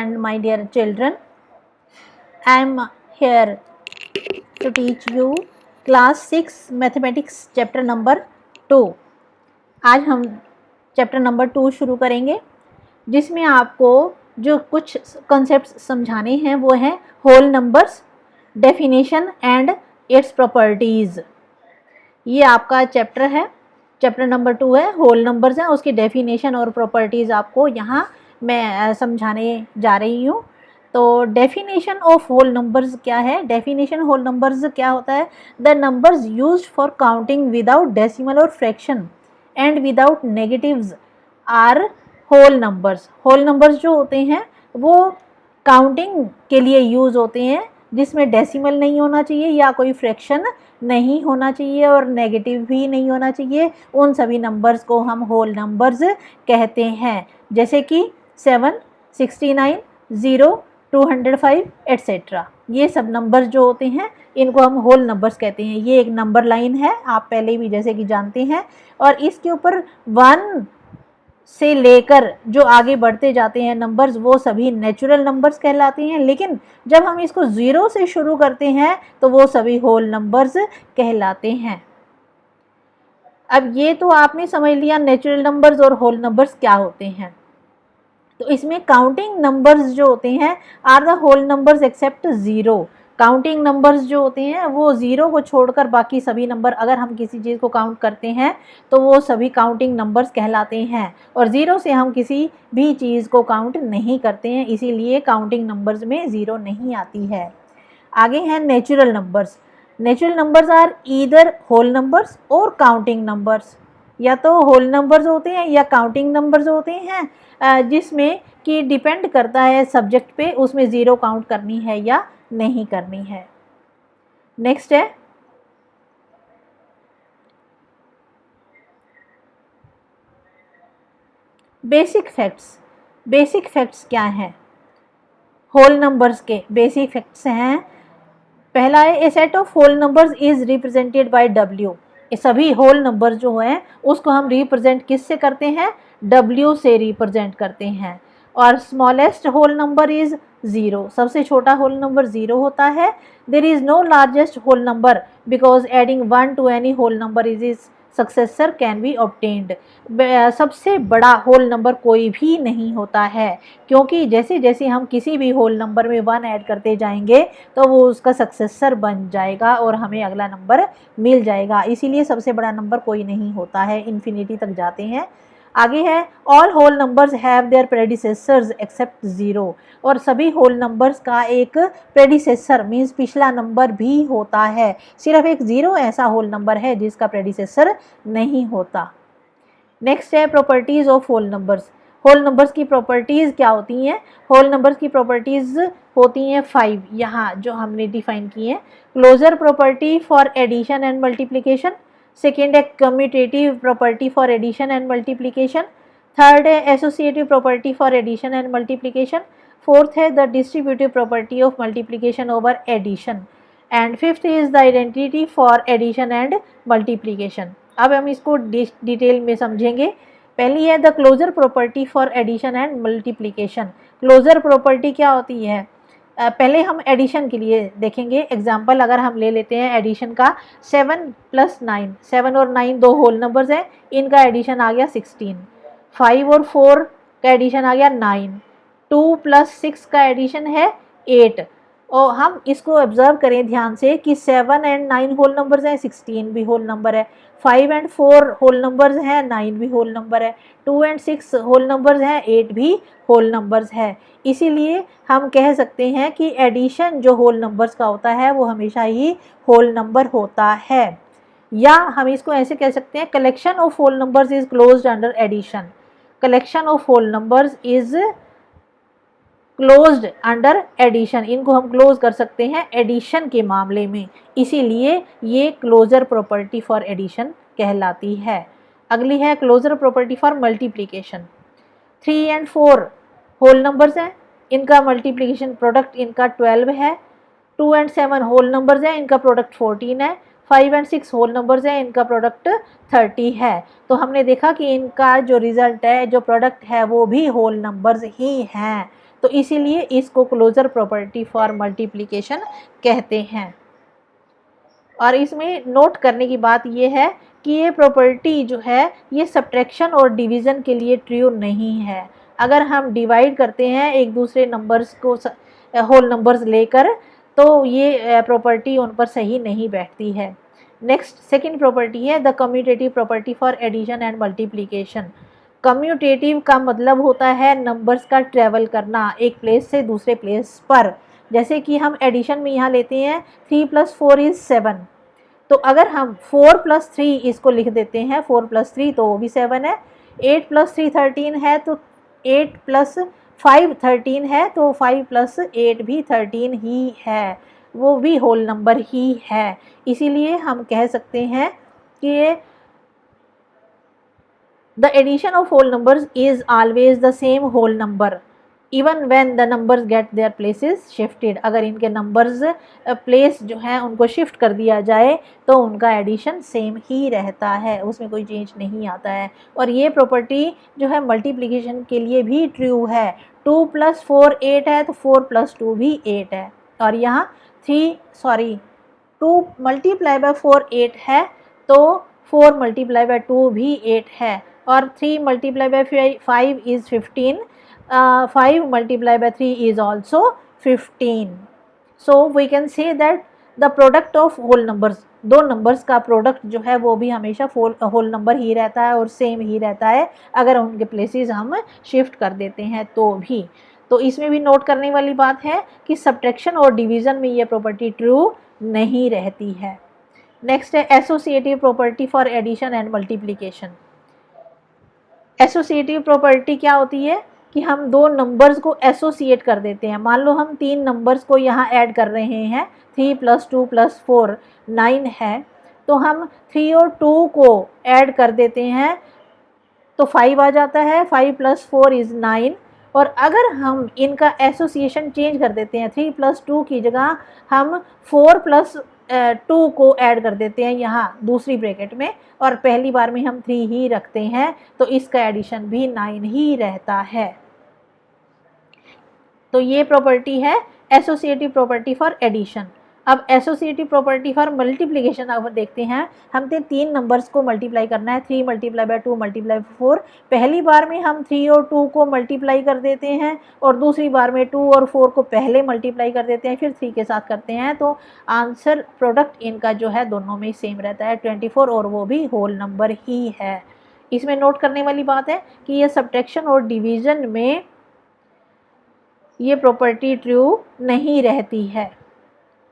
and my dear children, I am here to teach you class 6 mathematics chapter number 2। आज हम chapter number 2 शुरू करेंगे, जिसमें आपको जो कुछ कॉन्सेप्ट्स समझाने हैं वो हैं whole numbers, definition and its properties. ये आपका चैप्टर है, चैप्टर नंबर 2 है, होल नंबर्स हैं, उसकी डेफिनेशन और प्रॉपर्टीज़ आपको यहाँ मैं समझाने जा रही हूँ। तो डेफिनेशन ऑफ होल नंबर्स क्या है? डेफिनेशन होल नंबर्स क्या होता है? The numbers used for counting without decimal और fraction and without negatives are whole numbers. Whole numbers जो होते हैं वो काउंटिंग के लिए यूज़ होते हैं, जिसमें डेसिमल नहीं होना चाहिए या कोई फ्रैक्शन नहीं होना चाहिए और नेगेटिव भी नहीं होना चाहिए। उन सभी नंबर्स को हम होल नंबर्स कहते हैं, जैसे कि 7, 69, 0, 205 एट्सेट्रा। ये सब नंबर्स जो होते हैं इनको हम होल नंबर्स कहते हैं। ये एक नंबर लाइन है, आप पहले भी जैसे कि जानते हैं, और इसके ऊपर 1 से लेकर जो आगे बढ़ते जाते हैं नंबर्स वो सभी नेचुरल नंबर्स कहलाते हैं, लेकिन जब हम इसको 0 से शुरू करते हैं तो वो सभी होल नंबर्स कहलाते हैं। अब ये तो आपने समझ लिया नेचुरल नंबर्स और होल नंबर्स क्या होते हैं। तो इसमें काउंटिंग नंबर्स जो होते हैं are the whole numbers except 0। Counting numbers जो होते हैं वो 0 को छोड़कर बाकी सभी नंबर, अगर हम किसी चीज़ को काउंट करते हैं तो वो सभी काउंटिंग नंबर्स कहलाते हैं, और 0 से हम किसी भी चीज़ को काउंट नहीं करते हैं, इसीलिए काउंटिंग नंबर्स में 0 नहीं आती है। आगे हैं natural numbers. Natural numbers are either whole numbers और काउंटिंग नंबर्स। या तो होल नंबर्स होते हैं या काउंटिंग नंबर्स होते हैं, जिसमें कि डिपेंड करता है सब्जेक्ट पे, उसमें 0 काउंट करनी है या नहीं करनी है। नेक्स्ट है बेसिक फैक्ट्स। बेसिक फैक्ट्स क्या हैं? होल नंबर्स के बेसिक फैक्ट्स हैं, पहला है a set of whole numbers is represented by W। ये सभी होल नंबर जो हैं उसको हम रिप्रेजेंट किससे करते हैं? W से रिप्रेजेंट करते हैं। और स्मॉलेस्ट होल नंबर इज 0, सबसे छोटा होल नंबर 0 होता है। There is no largest whole number because adding 1 to any whole number is successor can be obtained. सबसे बड़ा होल नंबर कोई भी नहीं होता है, क्योंकि जैसे जैसे हम किसी भी होल नंबर में 1 ऐड करते जाएंगे तो वो उसका सक्सेसर बन जाएगा और हमें अगला नंबर मिल जाएगा। इसीलिए सबसे बड़ा नंबर कोई नहीं होता है, इन्फिनिटी तक जाते हैं। आगे है all whole numbers have their predecessors except 0। और सभी होल नंबर्स का एक प्रेडिसेसर मीन्स पिछला नंबर भी होता है, सिर्फ एक 0 ऐसा होल नंबर है जिसका प्रेडिसेसर नहीं होता। नेक्स्ट है properties of whole numbers. Whole numbers की प्रॉपर्टीज़ क्या होती हैं? होल नंबर्स की प्रॉपर्टीज़ होती हैं 5, यहाँ जो हमने डिफाइन की हैं। Closure property for addition and multiplication, second है commutative property for addition and multiplication, third है associative property for addition and multiplication, fourth है the distributive property of multiplication over addition, and fifth is the identity for addition and multiplication. अब हम इसको detail में समझेंगे। पहली है the closure property for addition and multiplication. Closure property क्या होती है? पहले हम एडिशन के लिए देखेंगे। एग्जाम्पल अगर हम ले लेते हैं एडिशन का, 7 + 9, 7 और 9 दो होल नंबर्स हैं, इनका एडिशन आ गया 16। 5 और 4 का एडिशन आ गया 9। 2 + 6 का एडिशन है 8। और हम इसको ऑब्जर्व करें ध्यान से कि 7 और 9 होल नंबर्स हैं, 16 भी होल नंबर है, 5 और 4 होल नंबर्स हैं, 9 भी होल नंबर है, 2 और 6 होल नंबर्स हैं, 8 भी होल नंबर्स है। इसीलिए हम कह सकते हैं कि एडिशन जो होल नंबर्स का होता है वो हमेशा ही होल नंबर होता है। या हम इसको ऐसे कह सकते हैं collection of whole numbers is closed under addition. Collection of whole numbers is closed under addition. इनको हम क्लोज कर सकते हैं एडिशन के मामले में, इसीलिए ये क्लोजर प्रॉपर्टी फॉर एडिशन कहलाती है। अगली है क्लोजर प्रॉपर्टी फॉर मल्टीप्लिकेशन। 3 और 4 होल नंबर्स हैं, इनका मल्टीप्लिकेशन प्रोडक्ट इनका 12 है। 2 और 7 होल नंबर्स हैं, इनका प्रोडक्ट 14 है। 5 और 6 होल नंबर्स हैं, इनका प्रोडक्ट 30 है। तो हमने देखा कि इनका जो रिजल्ट है, जो प्रोडक्ट है, वो भी होल नंबर्स ही हैं। तो इसीलिए इसको क्लोजर प्रॉपर्टी फॉर मल्टीप्लिकेशन कहते हैं। और इसमें नोट करने की बात यह है कि ये प्रॉपर्टी जो है ये सब्ट्रैक्शन और डिवीज़न के लिए ट्रू नहीं है। अगर हम डिवाइड करते हैं एक दूसरे नंबर्स को होल नंबर्स लेकर तो ये प्रॉपर्टी उन पर सही नहीं बैठती है। नेक्स्ट सेकंड प्रॉपर्टी है the commutative property for addition and multiplication. Commutative का मतलब होता है नंबर्स का ट्रैवल करना एक प्लेस से दूसरे प्लेस पर। जैसे कि हम एडिशन में यहाँ लेते हैं 3 + 4 = 7, तो अगर हम 4 + 3 इसको लिख देते हैं 4 + 3 तो वो भी 7 है। 8 + 3 13 है तो 8 + 5 13 है तो 5 + 8 भी 13 ही है, वो भी होल नंबर ही है। इसीलिए हम कह सकते हैं कि the addition of whole numbers is always the same whole number even when the numbers get their places shifted. अगर इनके नंबर्स प्लेस जो है उनको शिफ्ट कर दिया जाए तो उनका एडिशन सेम ही रहता है, उसमें कोई चेंज नहीं आता है। और ये प्रॉपर्टी जो है मल्टीप्लिकेशन के लिए भी ट्रू है। 2 + 4 8 है तो 4 + 2 भी 8 है। और यहाँ 2 × 4 8 है तो 4 × 2 भी 8 है। और 3 × 5 is 15, 5 × 3 is also 15. So we can say that the product of whole numbers, दो नंबर्स का प्रोडक्ट जो है वो भी हमेशा होल नंबर ही रहता है और सेम ही रहता है अगर उनके प्लेसेस हम शिफ्ट कर देते हैं तो भी। तो इसमें भी नोट करने वाली बात है कि सब्ट्रैक्शन और डिवीज़न में ये प्रॉपर्टी ट्रू नहीं रहती है। नेक्स्ट है associative property for addition and multiplication. Associative property क्या होती है कि हम दो नंबर्स को एसोसिएट कर देते हैं। मान लो हम तीन नंबर्स को यहाँ ऐड कर रहे हैं, 3 + 2 + 4 9 है, तो हम 3 और 2 को ऐड कर देते हैं तो 5 आ जाता है। 5 + 4 is 9। और अगर हम इनका एसोसिएशन चेंज कर देते हैं, 3 + 2 की जगह हम 4 + 2 को ऐड कर देते हैं यहाँ दूसरी ब्रैकेट में, और पहली बार में हम 3 ही रखते हैं तो इसका एडिशन भी 9 ही रहता है। तो ये प्रॉपर्टी है एसोसिएटिव प्रॉपर्टी फॉर एडिशन। अब एसोसिएटिव प्रॉपर्टी फॉर मल्टीप्लिकेशन अब देखते हैं। हमने तीन नंबर्स को मल्टीप्लाई करना है, 3 × 2 × 4। पहली बार में हम 3 और 2 को मल्टीप्लाई कर देते हैं और दूसरी बार में 2 और 4 को पहले मल्टीप्लाई कर देते हैं फिर 3 के साथ करते हैं, तो आंसर प्रोडक्ट इनका जो है दोनों में सेम रहता है 24, और वो भी होल नंबर ही है। इसमें नोट करने वाली बात है कि ये सब्ट्रैक्शन और डिवीज़न में ये प्रॉपर्टी ट्रू नहीं रहती है।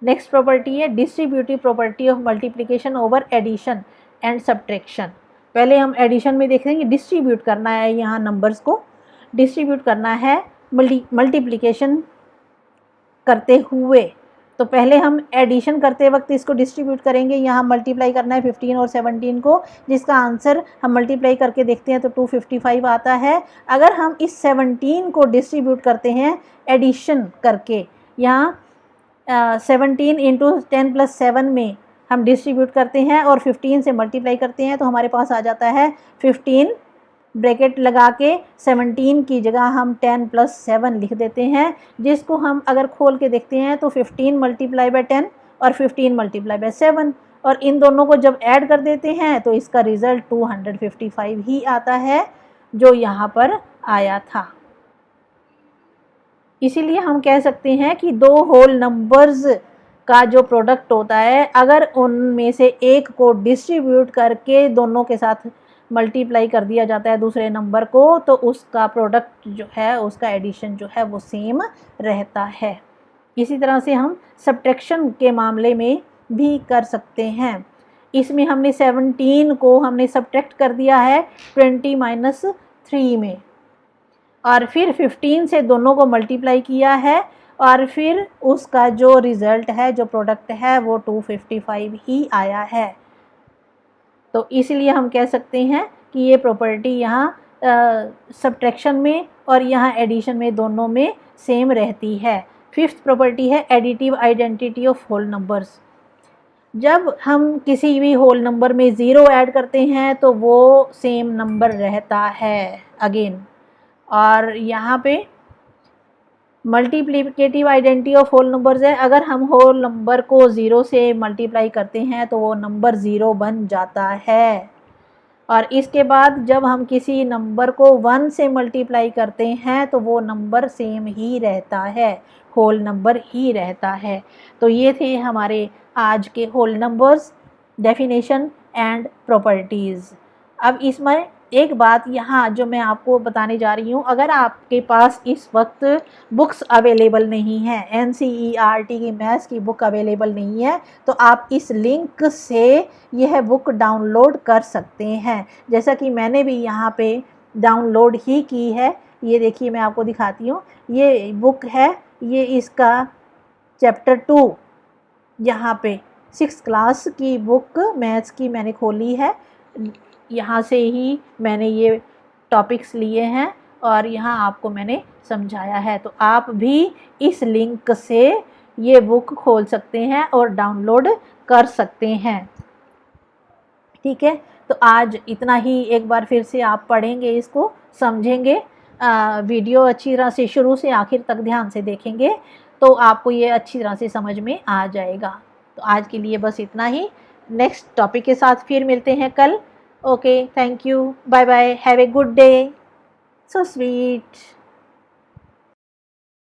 नेक्स्ट प्रॉपर्टी है distributive property of multiplication over addition and subtraction. पहले हम एडिशन में देखेंगे, डिस्ट्रीब्यूट करना है, यहाँ नंबर्स को डिस्ट्रीब्यूट करना है मल्टीप्लिकेशन करते हुए। तो पहले हम एडिशन करते वक्त इसको डिस्ट्रीब्यूट करेंगे, यहाँ मल्टीप्लाई करना है 15 और 17 को, जिसका आंसर हम मल्टीप्लाई करके देखते हैं तो 255 आता है। अगर हम इस 17 को डिस्ट्रीब्यूट करते हैं एडिशन करके, यहाँ 17 × 10 + 7 में हम डिस्ट्रीब्यूट करते हैं और 15 से मल्टीप्लाई करते हैं तो हमारे पास आ जाता है 15 ब्रैकेट लगा के 17 की जगह हम 10 + 7 लिख देते हैं, जिसको हम अगर खोल के देखते हैं तो 15 × 10 और 15 × 7, और इन दोनों को जब ऐड कर देते हैं तो इसका रिज़ल्ट 255 ही आता है जो यहाँ पर आया था। इसीलिए हम कह सकते हैं कि दो होल नंबर्स का जो प्रोडक्ट होता है, अगर उनमें से एक को डिस्ट्रीब्यूट करके दोनों के साथ मल्टीप्लाई कर दिया जाता है दूसरे नंबर को, तो उसका प्रोडक्ट जो है, उसका एडिशन जो है वो सेम रहता है। इसी तरह से हम सब्ट्रैक्शन के मामले में भी कर सकते हैं। इसमें हमने 17 को हमने सब्ट्रैक्ट कर दिया है 20 - 3 में, और फिर 15 से दोनों को मल्टीप्लाई किया है, और फिर उसका जो रिज़ल्ट है, जो प्रोडक्ट है, वो 255 ही आया है। तो इसलिए हम कह सकते हैं कि ये प्रॉपर्टी यहाँ सब्ट्रैक्शन में और यहाँ एडिशन में दोनों में सेम रहती है। फिफ्थ प्रॉपर्टी है additive identity of whole numbers. जब हम किसी भी होल नंबर में 0 ऐड करते हैं तो वो सेम नंबर रहता है अगेन। और यहाँ पे multiplicative identity of whole numbers है, अगर हम होल नंबर को 0 से मल्टीप्लाई करते हैं तो वो नंबर 0 बन जाता है। और इसके बाद जब हम किसी नंबर को 1 से मल्टीप्लाई करते हैं तो वो नंबर सेम ही रहता है, होल नंबर ही रहता है। तो ये थे हमारे आज के whole numbers, definition and properties. अब इसमें एक बात यहाँ जो मैं आपको बताने जा रही हूँ, अगर आपके पास इस वक्त बुक्स अवेलेबल नहीं है, NCERT की मैथ्स की बुक अवेलेबल नहीं है, तो आप इस लिंक से यह बुक डाउनलोड कर सकते हैं। जैसा कि मैंने भी यहाँ पे डाउनलोड ही की है, ये देखिए मैं आपको दिखाती हूँ, ये बुक है, ये इसका चैप्टर 2 यहाँ पे 6th क्लास की बुक मैथ्स की मैंने खोली है, यहाँ से ही मैंने ये टॉपिक्स लिए हैं और यहाँ आपको मैंने समझाया है। तो आप भी इस लिंक से ये बुक खोल सकते हैं और डाउनलोड कर सकते हैं। ठीक है, तो आज इतना ही, एक बार फिर से आप पढ़ेंगे, इसको समझेंगे, वीडियो अच्छी तरह से शुरू से आखिर तक ध्यान से देखेंगे तो आपको ये अच्छी तरह से समझ में आ जाएगा। तो आज के लिए बस इतना ही, नेक्स्ट टॉपिक के साथ फिर मिलते हैं कल। Okay, thank you, bye bye, have a good day, so sweet.